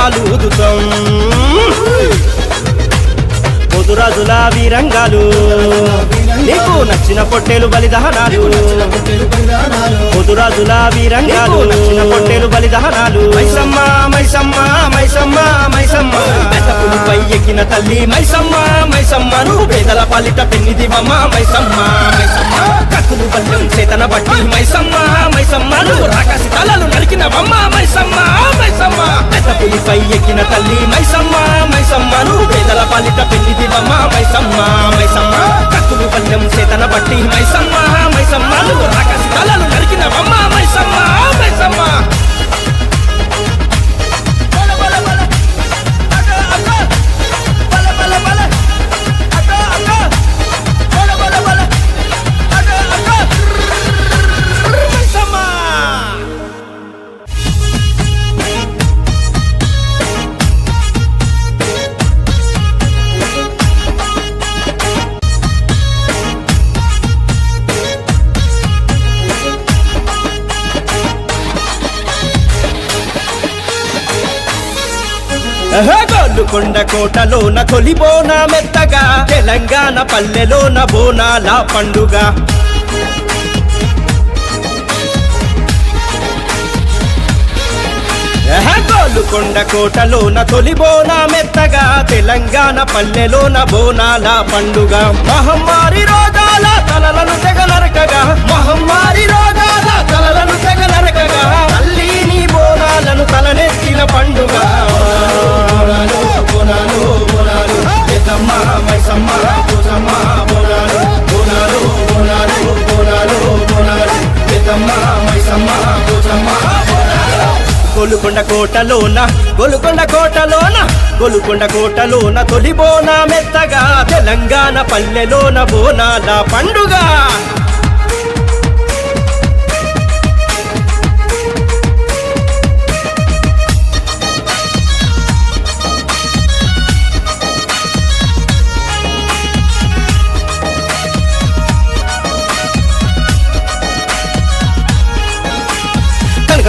శివాలూదుతాం పొదురాజుల వీరంగాలు నీకు నచ్చిన పొట్టేలు బలిదహనాలు పొదురాజుల వీరంగాలు నచ్చిన పొట్టేలు బలిదహనాలు మైసమ్మ మైసమ్మ మైసమ్మ మైసమ్మ పులిపై ఎక్కిన తల్లి మైసమ్మ మైసమ్మ నువ్వు పేదల పాలిట పెన్నిదివమ్మ మైసమ్మ మైసమ్మ కత్తులు బల్యం చేతన బట్టి మైసమ్మ మైసమ్మ నువ్వు రాకాసి తలలు నరికినవమ్మ మైసమ్మ మైసమ్మ పులిపై ఎక్కిన తల్లి మైసమ్మ మైసమ్మ నువ్వు పేదల పాలిట పెన్నిదివమ్మ మైసమ్మ మైసమ్మ కత్తులు బల్యం చేతన బట్టి మైసమ్మ మైసమ్మ నువ్వు రాకాసి తలలు నరికినవమ్మ మైసమ్మ మైసమ్మ గోల్కొండ కోటలోన తొలి బోన మెత్తగా తెలంగాణ పల్లెలోన బోనాల పండుగ గోల్కొండ కోటలోన తొలి బోన మెత్తగా తెలంగాణ పల్లెలోన బోనాల పండుగ మహమ్మారి రోగాల తలలను తెగనరకగా మహమ్మారి రోగాల తలలను తెగనరకగా తల్లిని బోనాలను తలనెత్తిన పండుగ గోల్కొండ కోటలోన గోల్కొండ కోటలోన గోల్కొండ కోటలోన తొలి బోన మెత్తగా తెలంగాణ పల్లెలోన బోనాల పండుగ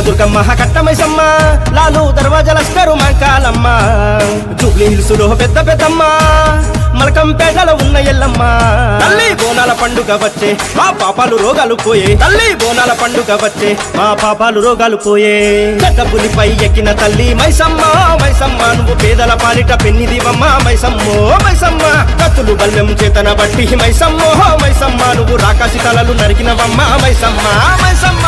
దుర్గమ్మ కట్ట మైసమ్మ లాలు దర్వాజా లస్కరు మంకాలమ్మ జూబ్లీ హిల్స్ లో పెద్ద పెద్దమ్మ మలకంపేటలో ఉన్న ఎల్లమ్మ తల్లి బోనాల పండుగ వచ్చే మా పాపాలు రోగాలు పోయే తల్లి బోనాల పండుగ వచ్చే మా పాపాలు రోగాలు పోయే గడ్డ పులిపై ఎక్కిన తల్లి మైసమ్మ మైసమ్మ నువ్వు పేదల పాలిట పెన్నిదివమ్మ మైసమ్మో మైసమ్మ కత్తులు బల్యం చేతన బట్టి మైసమ్మో మైసమ్మ నువ్వు రాకాసి తలలు నరికినవమ్మ మైసమ్మ మైసమ్మ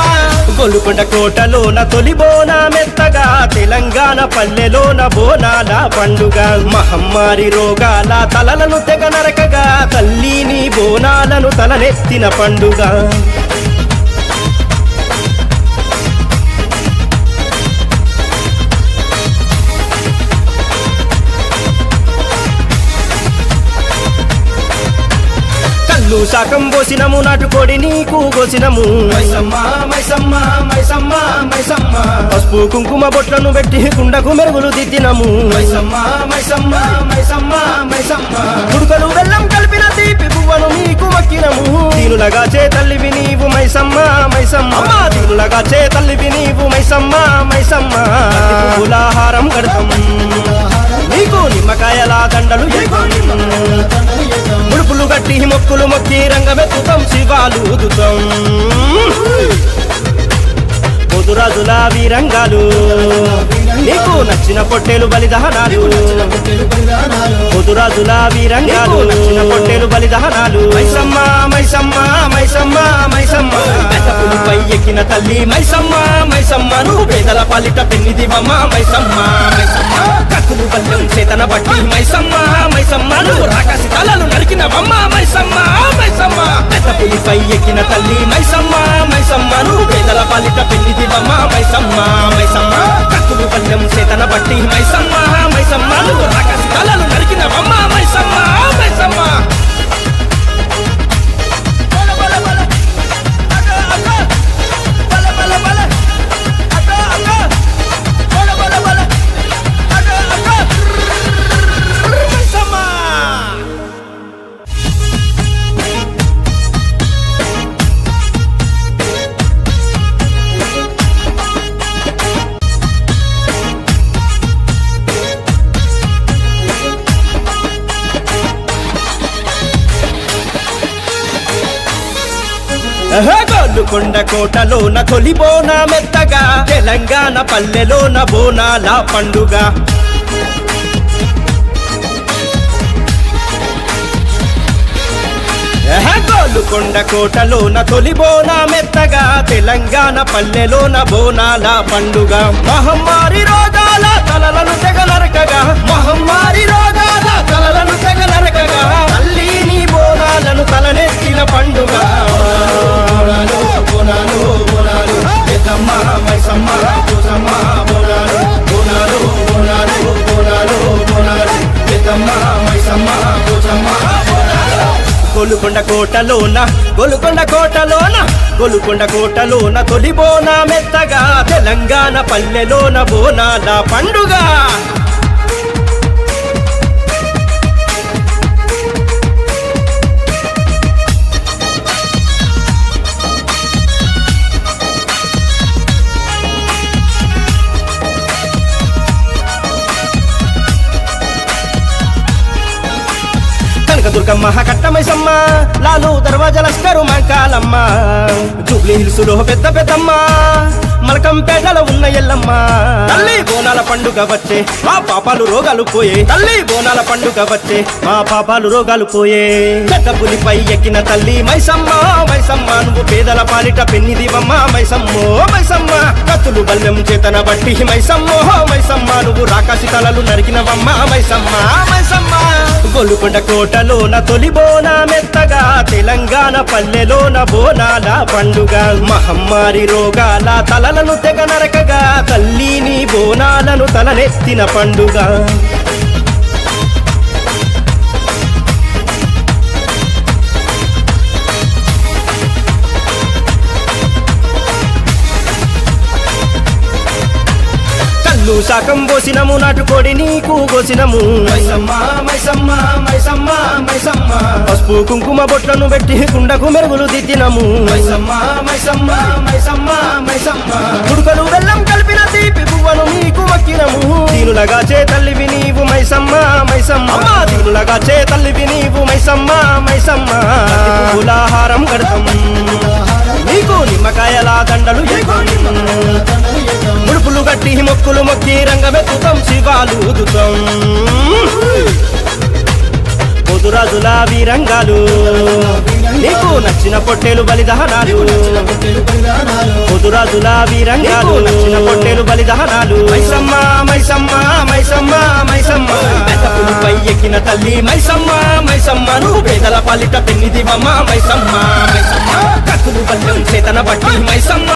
గోల్కొండ కోటలోన తొలి బోన మెత్తగా తెలంగాణ పల్లెలోన బోనాల పండుగ మహమ్మారి రోగాల తలలను తెగ నరకగా తల్లిని బోనాలను తలనెత్తిన పండుగ కళ్ళు శాకం పోసినము నాటుకోడి నీకు కోసినము మైసమ్మ మైసమ్మ మైసమ్మ మైసమ్మ పసుపు కుంకుమ బొట్లను పెట్టి కుండకు మెరుగులు దిద్దినము మైసమ్మ మైసమ్మ మైసమ్మ మైసమ్మ గుడుకలు బెల్లం కలిపిన తీపి పువ్వను నీకు మక్కినము దీనులగా చేతల్లివి నీవు మైసమ్మ మైసమ్మ దీనులగా చేతల్లివి నీవు మైసమ్మ మైసమ్మ పులాహారం కడతాం నీకు నిమ్మకాయల దండలు ముడుపులు గట్టి మొక్కులు మొక్కి రంగమెత్తుతాం శివాలూదుతాం పొదురాజుల వీరంగాలు నీకు నచ్చిన పొట్టేలు బలిదహనాలు పొదురాజుల వీరంగాలు నచ్చిన పొట్టేలు బలిదహనాలు మైసమ్మ మైసమ్మ మైసమ్మ మైసమ్మ పులిపై ఎక్కిన తల్లి మైసమ్మ మైసమ్మ నువ్వు పేదల పాలిట పెన్నిదివమ్మ మైసమ్మ మైసమ్మ కత్తులు బల్యం చేతన బట్టి మైసమ్మ మైసమ్మ నువ్వు రాకాసి తలలు నరికినవమ్మ మైసమ్మ మైసమ్మ పులిపై ఎక్కిన తల్లి మైసమ్మ మైసమ్మ నువ్వు పేదల పాలిట పెన్నిదివమ్మ మైసమ్మ మైసమ్మ కత్తులు బల్యం చేతన బట్టి మైసమ్మ మైసమ్మ నువ్వు రాకాసి తలలు నరికినవమ్మ మైసమ్మ మైసమ్మ గోల్కొండ కోటలోన తొలి బోనా మెత్తగా తెలంగాణ పల్లెలోన బోనాల పండుగ గోల్కొండ కోటలోన తొలి బోనా మెత్తగా తెలంగాణ పల్లెలోన బోనాల పండుగ మహమ్మారి రోగాల తలలను తెగ నరకగా మహమ్మారి రోగాల తలలను తెగ నరకగా తల్లిని బోనాలను తలనెత్తిన పండుగ బోనాలు బోనాలు బోనాలు పెద్దమ్మ మైసమ్మ పూసమ్మ బోనాలు బోనాలు బోనాలు బోనాలు బోనాలు పెద్దమ్మ మైసమ్మ పూసమ్మ గోల్కొండ కోటలోన గోల్కొండ కోటలోన గోల్కొండ కోటలోన తొలి బోనా మెత్తగా తెలంగాణ పల్లెలోన బోనాల పండుగ దుర్గమ్మ కట్టమైసమ్మ లాలు దర్వాజ లస్కరు మంకాలమ్మ జూబ్లీ హిల్స్ లో పెద్ద పెద్దమ్మ మలకంపేటలో ఉన్న ఎల్లమ్మ తల్లి బోనాల పండుగ వచ్చే మా పాపాలు రోగాలు పోయే తల్లి బోనాల పండుగ వచ్చే మా పాపాలు రోగాలు పోయే పెద్ద పులిపై ఎక్కిన తల్లి మైసమ్మ మైసమ్మ నువ్వు పేదల పాలిట పెన్నిదివమ్మ మైసమ్మో మైసమ్మ కత్తులు బల్లెం చేతన బట్టి మైసమ్మో మైసమ్మ నువ్వు రాకాసి తలలు నరికినవమ్మ మైసమ్మ మైసమ్మ గోల్కొండ కోటలోన తొలి బోనా మెత్తగా తెలంగాణ పల్లెలోన బోనాల పండుగ మహమ్మారి రోగాల తలలను తెగ నరకగా తల్లిని బోనాలను తలనెత్తిన పండుగ శాకం పోసినము నాటుకోడి నీకు కోసినము మైసమ్మ మైసమ్మ మైసమ్మ మైసమ్మ పసుపు కుంకుమ బొట్లను పెట్టి కుండకు మెరుగులు దిద్దినము మైసమ్మ మైసమ్మ మైసమ్మ మైసమ్మ గుడుకలు బెల్లం కలిపిన తీపి పువ్వను నీకు మక్కినము దీనులగా చే తల్లివి నీవు మైసమ్మ మైసమ్మ దీనులగా చే తల్లివి నీవు మైసమ్మ మైసమ్మ పూలాహారం కడతాం నీకు నిమ్మకాయల దండలు ముడుపులు గట్టి మొక్కులు మొక్కి రంగమెత్తుతాం శివాలు ఊదుతాం పొదురాజుల వీరంగాలు నీకు నచ్చిన పొట్టేలు బలిదహనాలు పొదురాజుల వీరంగాలు నచ్చిన పొట్టేలు బలిదహనాలు మైసమ్మ మైసమ్మ మైసమ్మ మైసమ్మ పులిపై ఎక్కిన తల్లి మైసమ్మ మైసమ్మ నువ్వు పేదల పాలిట పెన్నిదివమ్మ మైసమ్మ మైసమ్మ కత్తులు బల్లెం చేతన బట్టి మైసమ్మ